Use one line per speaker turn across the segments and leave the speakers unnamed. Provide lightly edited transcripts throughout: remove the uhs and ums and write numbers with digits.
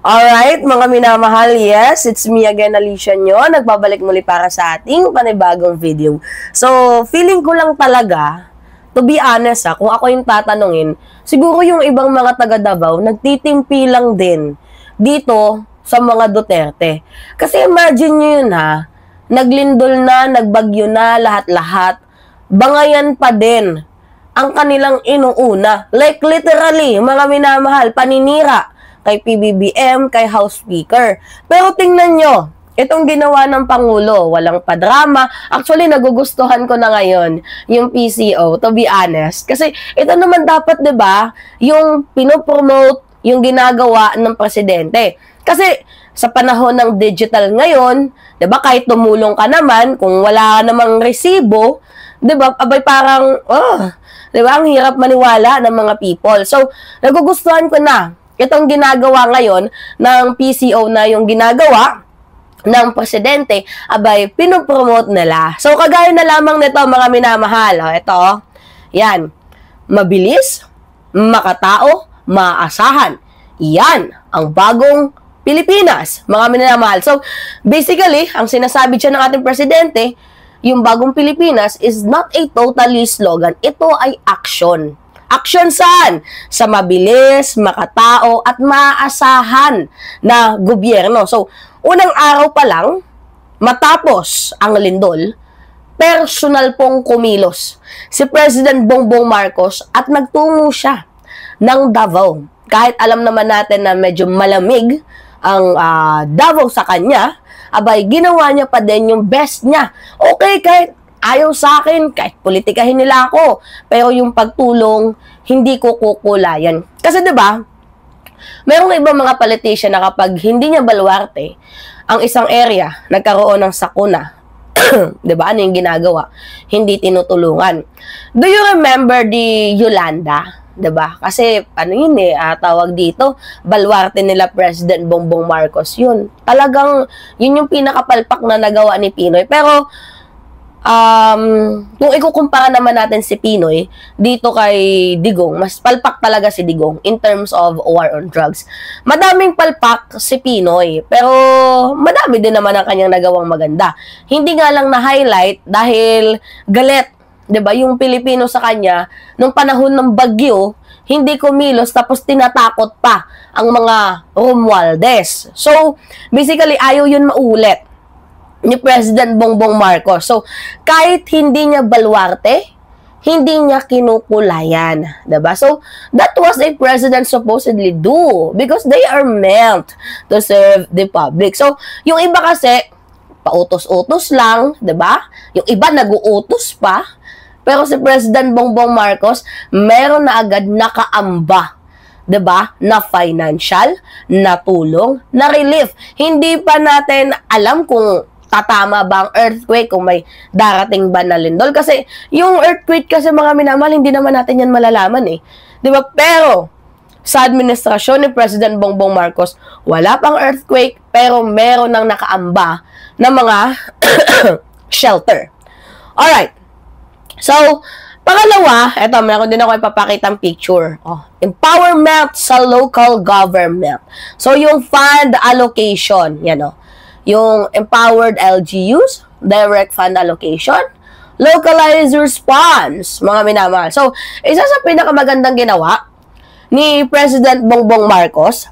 Alright, mga minamahal, yes, it's me again, Alicia nyo. Nagbabalik muli para sa ating panibagong video. So, feeling ko lang talaga, to be honest kung ako yung tatanungin, siguro yung ibang mga taga Davao, nagtitimpi lang din dito sa mga Duterte. Kasi imagine nyo yun naglindol na, nagbagyo na, lahat-lahat, bangayan pa din ang kanilang inuuna. Like literally, mga minamahal, paninira kay PBBM, kay House Speaker. Pero tingnan nyo, itong ginawa ng Pangulo, walang padrama. Actually, nagugustuhan ko na ngayon yung PCO, to be honest. Kasi ito naman dapat, 'di ba, yung pinopromote, yung ginagawa ng presidente. Kasi sa panahon ng digital ngayon, 'di ba, kahit tumulong ka naman, kung wala namang resibo, 'di ba, abay parang, 'di ba, ang hirap maniwala ng mga people. So, nagugustuhan ko na itong ginagawa ngayon ng PCO na yung ginagawa ng presidente, abay, pinopromote nila. So, kagaya na lamang nito, mga minamahal. Ito, yan. Mabilis, makatao, maasahan. Yan, ang bagong Pilipinas, mga minamahal. So, basically, ang sinasabi dyan ng ating presidente, yung bagong Pilipinas is not a totally slogan. Ito ay action. Action saan? Sa mabilis, makatao, at maaasahan na gobyerno. So, unang araw pa lang, matapos ang lindol, personal pong kumilos si President Bongbong Marcos at nagtungo siya ng Davao. Kahit alam naman natin na medyo malamig ang Davao sa kanya, abay, ginawa niya pa din yung best niya. Okay, kahit ayaw sa akin, kahit politikahin nila ako, pero yung pagtulong, hindi ko kukulayan. Kasi 'di ba, merong ibang mga politician na kapag hindi niya baluarte ang isang area, nagkaroon ng sakuna, 'di ba? Ano yung ginagawa? Hindi tinutulungan. Do you remember the Yolanda? 'Di ba? Kasi ano yun tawag dito, baluarte nila President Bongbong Marcos yun. Talagang yun yung pinakapalpak na nagawa ni Pinoy. Pero kung ikukumpara naman natin si Pinoy dito kay Digong, mas palpak talaga si Digong in terms of war on drugs. Madaming palpak si Pinoy, pero madami din naman ang kanyang nagawang maganda. Hindi nga lang na-highlight dahil galit, 'di ba, yung Pilipino sa kanya nung panahon ng bagyo, hindi kumilos tapos tinatakot pa ang mga Romualdez. So, basically ayaw yun maulit ni President Bongbong Marcos. So, kahit hindi niya baluarte, hindi niya kinukulayan. Diba? So, that was a president supposedly do because they are meant to serve the public. So, yung iba kasi, pautos-utos lang, diba? Yung iba nag-uutos pa. Pero si President Bongbong Marcos, meron na agad nakaamba, 'di ba? Na financial, na tulong, na relief. Hindi pa natin alam kung tatama ba ang earthquake, kung may darating ba na lindol. Kasi yung earthquake kasi, mga minamahal, hindi naman natin yan malalaman 'di ba? Pero sa administrasyon ni President Bongbong Marcos, wala pang earthquake, pero meron nang nakaamba na mga shelter. Alright. So, pangalawa, eto, meron din ako ipapakitang picture. Empowerment sa local government. So, yung fund allocation, yan yung empowered LGUs, direct fund allocation, localized response, mga minamahal. So, isa sa pinakamagandang ginawa ni President Bongbong Marcos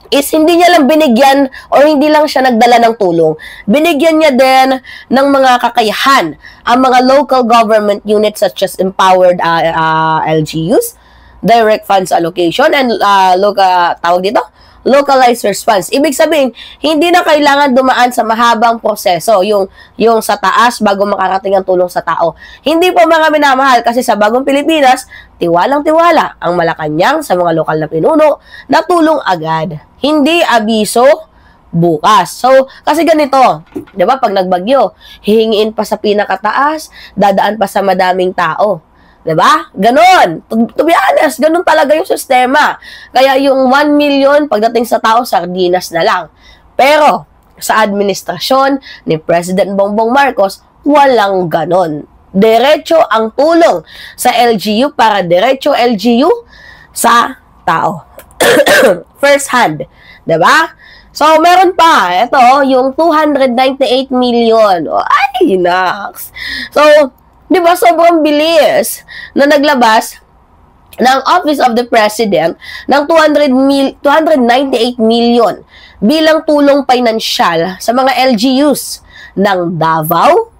is hindi niya lang binigyan o hindi lang siya nagdala ng tulong. Binigyan niya din ng mga kakayahan ang mga local government units such as empowered LGUs, direct funds allocation, and localized response. Ibig sabihin, hindi na kailangan dumaan sa mahabang proseso, yung sa taas bago makarating ang tulong sa tao. Hindi po, mga minamahal, kasi sa bagong Pilipinas, tiwalang-tiwala ang Malacanang sa mga lokal na pinuno na tulong agad. Hindi abiso bukas. So, kasi ganito, 'di ba, pag nagbagyo, hihingiin pa sa pinakataas, dadaan pa sa madaming tao. 'Di ba? Ganon. To be honest, ganon talaga yung sistema. Kaya yung 1 million pagdating sa tao, sardinas na lang. Pero sa administrasyon ni President Bongbong Marcos, walang ganon. Diretso ang tulong sa LGU para diretso LGU sa tao. First hand 'Diba? So, meron pa. Ito, yung 298 million. Oh, ay, naks. So, 'di ba sobrang bilis na naglabas ng Office of the President ng 298 million bilang tulong pinansyal sa mga LGUs ng Davao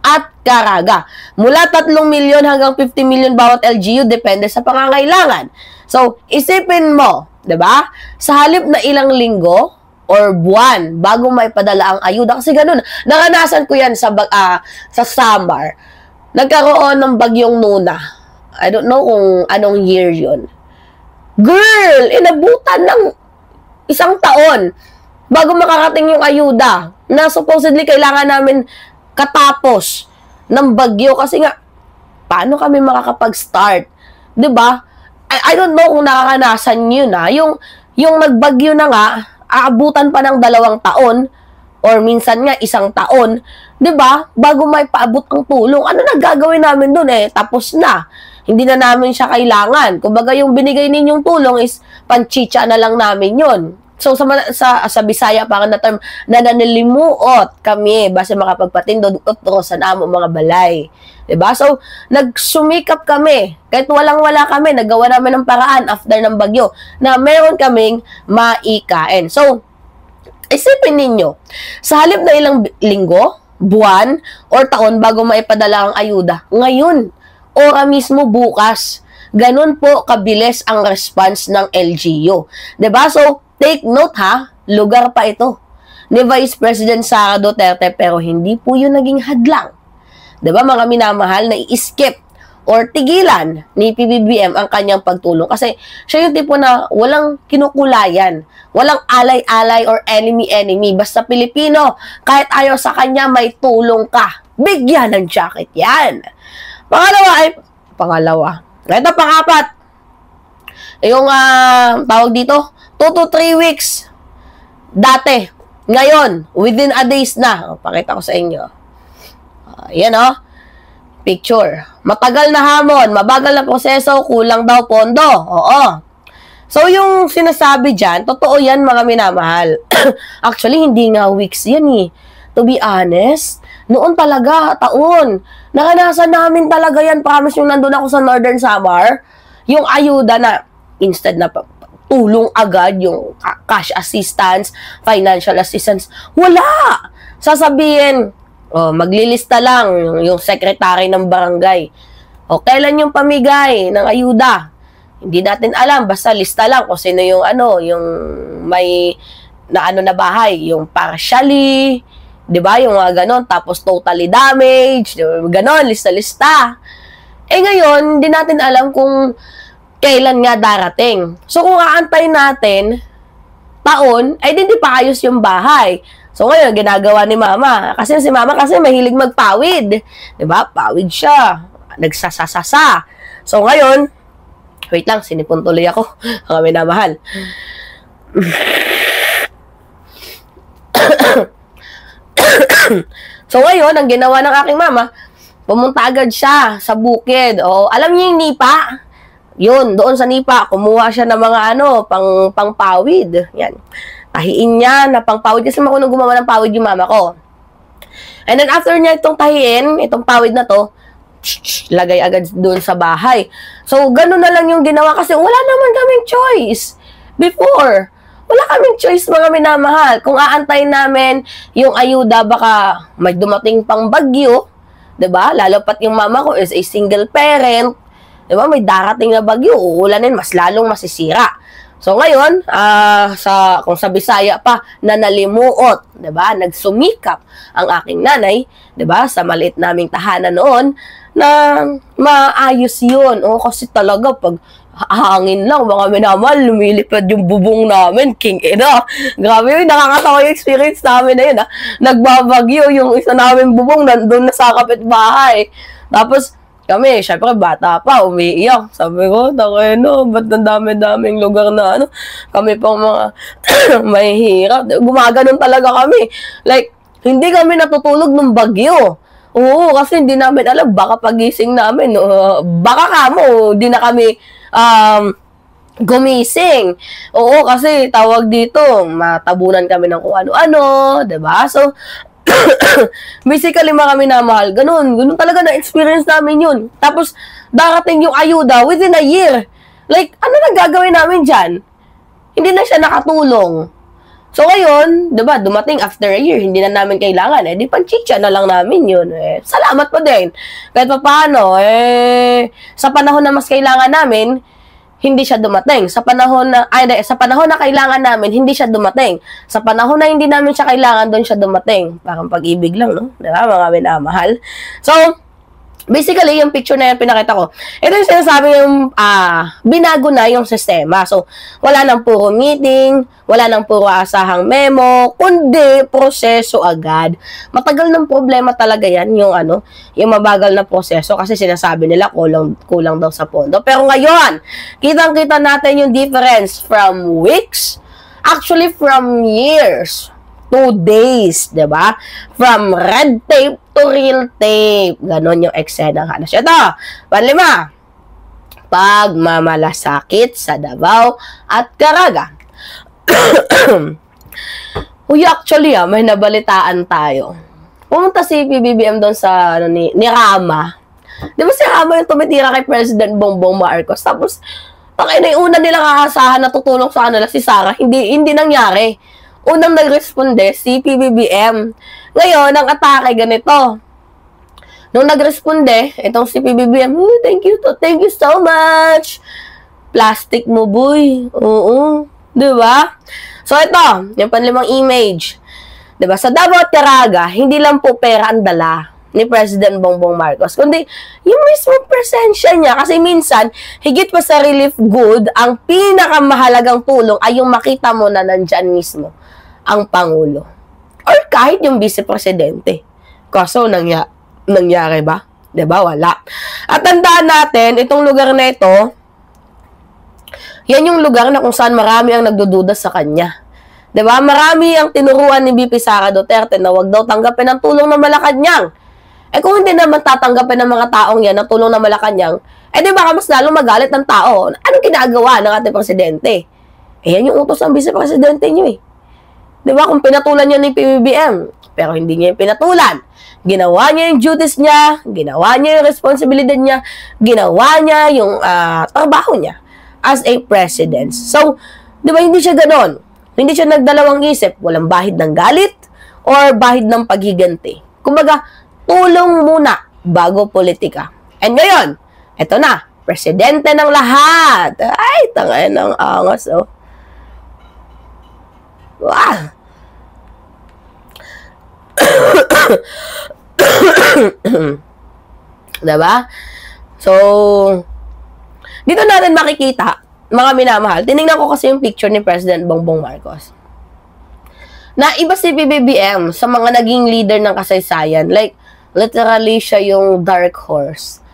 at Caraga. Mula 3 milyon hanggang 50 million bawat LGU, depende sa pangangailangan. So, isipin mo, 'di ba? Sa halip na ilang linggo or buwan bago may padala ang ayuda, kasi ganun. Naranasan ko 'yan sa summer. Nagkaroon ng bagyong Nuna. I don't know kung anong year 'yon. Girl, inabutan ng 1 taon bago makarating yung ayuda na supposedly kailangan namin katapos ng bagyo, kasi nga paano kami makakapag-start, 'di ba? I don't know kung nakakanasan niyo na yung nagbagyo na nga, aabutan pa ng 2 taon or minsan nga 1 taon, 'di ba? Bago may paabot ang tulong. Ano na gagawin namin doon tapos na. Hindi na namin siya kailangan. Kumbaga yung binigay ninyong tulong is panchicha na lang namin 'yon. So, sa Bisaya, parang na term, nananilimuot kami basta makapagpatindod utro sa namo mga balay. Diba? So, nagsumikap kami. Kahit walang-wala kami, nagawa namin ng paraan after ng bagyo na meron kaming maikain. So, isipin ninyo, sa halip na ilang linggo, buwan, or taon bago maipadala ang ayuda, ngayon, ora mismo bukas, ganun po kabilis ang response ng LGU. Diba? So, take note ha, lugar pa ito ni Vice President Sara Duterte, pero hindi po yun naging hadlang. Diba mga minamahal, na i-skip or tigilan ni PBBM ang kanyang pagtulong. Kasi siya yung tipo na walang kinukulayan, walang alay-alay or enemy-enemy. Basta Pilipino, kahit ayaw sa kanya, may tulong ka. Bigyan ng jacket yan. Pangalawa. Ito, pang-apat. Yung tawag dito, 2 to 3 weeks dati. Ngayon, within a days na. Pakita ko sa inyo. Yan picture. Matagal na hamon, mabagal na proseso, kulang daw pondo. Oo. So, yung sinasabi dyan, totoo yan mga minamahal. Actually, hindi nga weeks yan To be honest, noon talaga, taon. Naranasan namin talaga yan. Promise yung nandun ako sa Northern Samar, yung ayuda na instead na tulong agad, yung cash assistance, financial assistance. Wala! Sasabihin, maglilista lang yung secretary ng barangay. Kailan yung pamigay ng ayuda? Hindi natin alam, basta lista lang kung sino yung yung may na bahay, yung partially, 'di ba? Yung mga ganon, tapos totally damaged, ganon, lista-lista. Ngayon, hindi natin alam kung kailan nga darating. So, kung aantayin natin taon, ay hindi pa ayos yung bahay. So, ngayon, ginagawa ni Mama. Kasi si Mama kasi mahilig magpawid. Diba? Pawid siya. Nagsasasasa. So, ngayon, wait lang, sinipon tuloy ako. Ang minamahal. So, ngayon, ang ginawa ng aking mama, pumunta agad siya sa bukid. Alam niyo yung nipa? Yun, doon sa nipa, kumuha siya ng mga pangpawid. Yan. Tahiin niya na pangpawid. Kasi marunong gumawa ng pawid yung mama ko. And then after niya itong tahiin, itong pawid na to, lagay agad doon sa bahay. So, ganun na lang yung ginawa kasi wala naman kaming choice. Before, wala kaming choice mga minamahal. Kung aantayin namin yung ayuda, baka may dumating pang bagyo, 'di ba? Lalo pat yung mama ko is a single parent. Diba? May darating na bagyo, uulanin, mas lalong masisira. So, ngayon, kung sa Bisaya pa, nanalimuot, diba? Nagsumikap ang aking nanay, diba? Sa maliit naming tahanan noon, na maayos yun. Kasi talaga, pag hangin lang, mga minamahal, lumilipad yung bubong namin, Grabe yun, nakakatawa yung experience namin na yun, Nagbabagyo yung isa namin bubong, nandun na sa kapitbahay. Tapos, kami, syempre, bata pa, umiiyak. Sabi ko, ba't ang dami-daming lugar na, kami pang mga mahihirap. Gumaganon talaga kami. Like, hindi kami natutulog ng bagyo. Oo, kasi hindi namin alam, baka pagising namin, baka hindi na kami, gumising. Oo, kasi tawag dito, matabunan kami ng kung ano-ano, 'di ba? So, basically, mga minamahal, ganun talaga na-experience namin yun. Tapos, darating yung ayuda within a year. Like, ano na gagawin namin dyan? Hindi na siya nakatulong. So, ngayon, diba, dumating after a year, hindi na namin kailangan. Di panchicha na lang namin yun. Salamat pa din. Kahit pa paano, sa panahon na mas kailangan namin, hindi siya dumating. Sa panahon na kailangan namin, hindi siya dumating. Sa panahon na hindi namin siya kailangan, doon siya dumating. Parang pag-ibig lang, no? Diba, mga minamahal? So, basically, yung picture na yan pinakita ko. Ito yung sinasabi yung binago na yung sistema. So, wala nang puro meeting, wala nang puro asahang memo, kundi proseso agad. Matagal ng problema talaga yan, yung mabagal na proseso kasi sinasabi nila kulang daw sa pondo. Pero ngayon, kitang-kita natin yung difference from weeks, actually from years. 2 days, diba? From red tape to real tape. Ganon yung eksena ng halos. Ito, panlima. Pagmamalasakit sa Davao at Caraga. Uy, actually, may nabalitaan tayo. Pumunta si PBBM doon sa, ni Rama. Di ba si Rama yung tumitira kay President Bongbong Marcos? Tapos, yung una nilang kakasahan na tutulong sa kanila, si Sara, hindi nangyari. Unang nagresponde, si PBBM. Ngayon, ang atake ganito. Nung nagresponde, itong si PBBM, thank you so much. Plastic mo, boy. Oo. Diba? So, ito, yung panlimang image. Diba? Sa Davao at Caraga, hindi lang po pera ang dala ni President Bongbong Marcos, kundi yung mismo presensya niya. Kasi minsan, higit pa sa relief good, ang pinakamahalagang tulong ay yung makita mo na nandyan mismo ang Pangulo. Or kahit yung Vice Presidente. Kaso, nangyari ba? Diba? Wala. At tandaan natin, itong lugar na ito, yan yung lugar na kung saan marami ang nagdududa sa kanya. Diba? Marami ang tinuruan ni VP Sara Duterte na wag daw tanggapin ang tulong ng Malacanang. Kung hindi naman tatanggapin ng mga taong yan ang tulong ng Malacanang, di baka mas lalo magalit ng tao. Anong ginagawa ng ating presidente? Yan yung utos ng Vice Presidente nyo Diba? Kung pinatulan niya ni PBBM, pero hindi niya yung pinatulan. Ginawa niya yung duties niya, ginawa niya yung responsibilidad niya, ginawa niya yung trabaho niya as a president. So, diba, hindi siya ganon. Hindi siya nagdalawang isip. Walang bahid ng galit or bahid ng paghiganti. Kumbaga, tulong muna bago politika. And ngayon, eto na, presidente ng lahat. Ay, tangay ng angas, Wow! Diba? So, dito natin makikita, mga minamahal, tinignan ko kasi yung picture ni President Bongbong Marcos. Na iba si PBBM sa mga naging leader ng kasaysayan. Like, literally siya yung dark horse.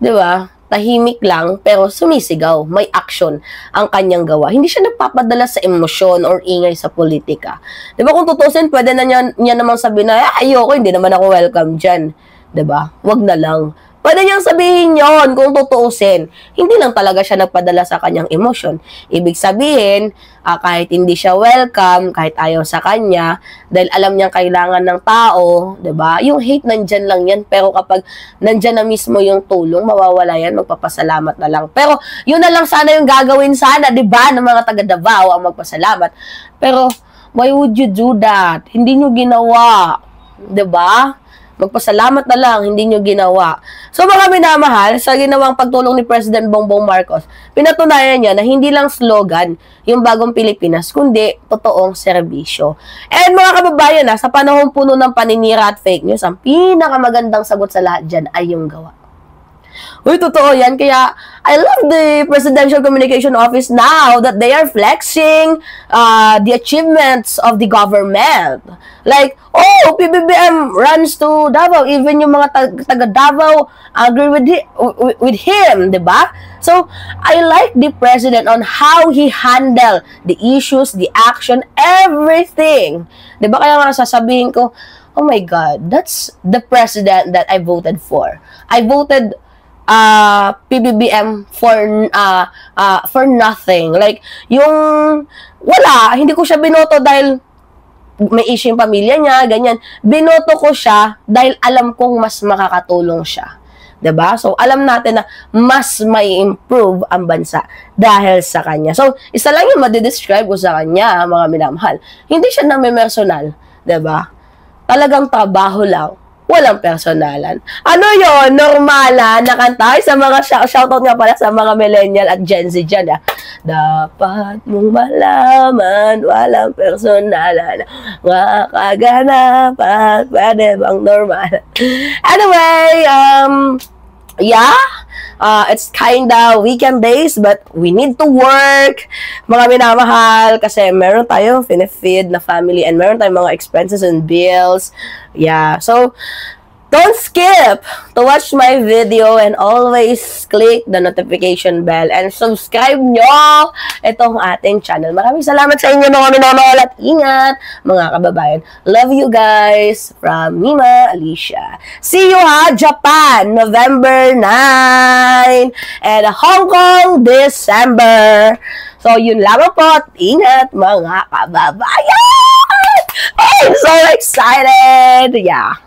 Diba? Tahimik lang, pero sumisigaw. May action ang kanyang gawa. Hindi siya nagpapadala sa emosyon or ingay sa politika. Diba, kung tutusin, pwede na niya naman sabihin na, ayoko, hindi naman ako welcome dyan. Diba? Wag na lang. Pwede niyang sabihin yon kung tutuusin. Hindi lang talaga siya nagpadala sa kanyang emosyon. Ibig sabihin, kahit hindi siya welcome, kahit ayaw sa kanya, dahil alam niyang kailangan ng tao, 'di ba? Yung hate nandyan lang yan, pero kapag nandyan na mismo yung tulong, mawawala yan, magpapasalamat na lang. Pero yun na lang sana yung gagawin sana, 'di ba, ng mga taga Davao ang magpasalamat. Pero why would you do that? Hindi niyo ginawa, 'di ba? Magpasalamat na lang, hindi nyo ginawa. So mga minamahal, sa ginawang pagtulong ni President Bongbong Marcos, pinatunayan niya na hindi lang slogan yung bagong Pilipinas, kundi totoong serbisyo. And mga kababayan, sa panahon puno ng paninira at fake news, ang pinakamagandang sagot sa lahat dyan ay yung gawa. Uy, totoo yan. Kaya, I love the Presidential Communication Office now that they are flexing the achievements of the government. Like, oh, PBBM runs to Davao. Even yung mga taga Davao agree with him, diba? So, I like the President on how he handle the issues, the action, everything. Diba? Kaya nga sasabihin ko, oh my God, that's the President that I voted for. I voted PBBM for nothing. Like, yung wala, hindi ko siya binoto dahil may issue yung pamilya niya, ganyan. Binoto ko siya dahil alam kong mas makakatulong siya. 'Di ba? So, alam natin na mas may improve ang bansa dahil sa kanya. So, isa lang yung madidescribe ko sa kanya, mga minamahal. Hindi siya namimersonal, 'di ba? Talagang trabaho lang. Walang personalan. Ano yon? Normala na kanta. Sa mga shoutout nga pala sa mga millennial at Gen Z dyan. Dapat mong malaman, walang personalan. Makaganapan, pwede bang normal? Anyway, yeah, it's kinda weekend days, but we need to work, mga minamahal, kasi meron tayong finifeed na family and meron tayong mga expenses and bills. Yeah, so don't skip to watch my video and always click the notification bell and subscribe nyo itong ating channel. Maraming salamat sa inyo mga minamahal at ingat mga kababayan. Love you guys from Mima Alicia. See you Japan, November 9 and Hong Kong, December. So yun lamang po at ingat mga kababayan. I'm so excited! Yeah.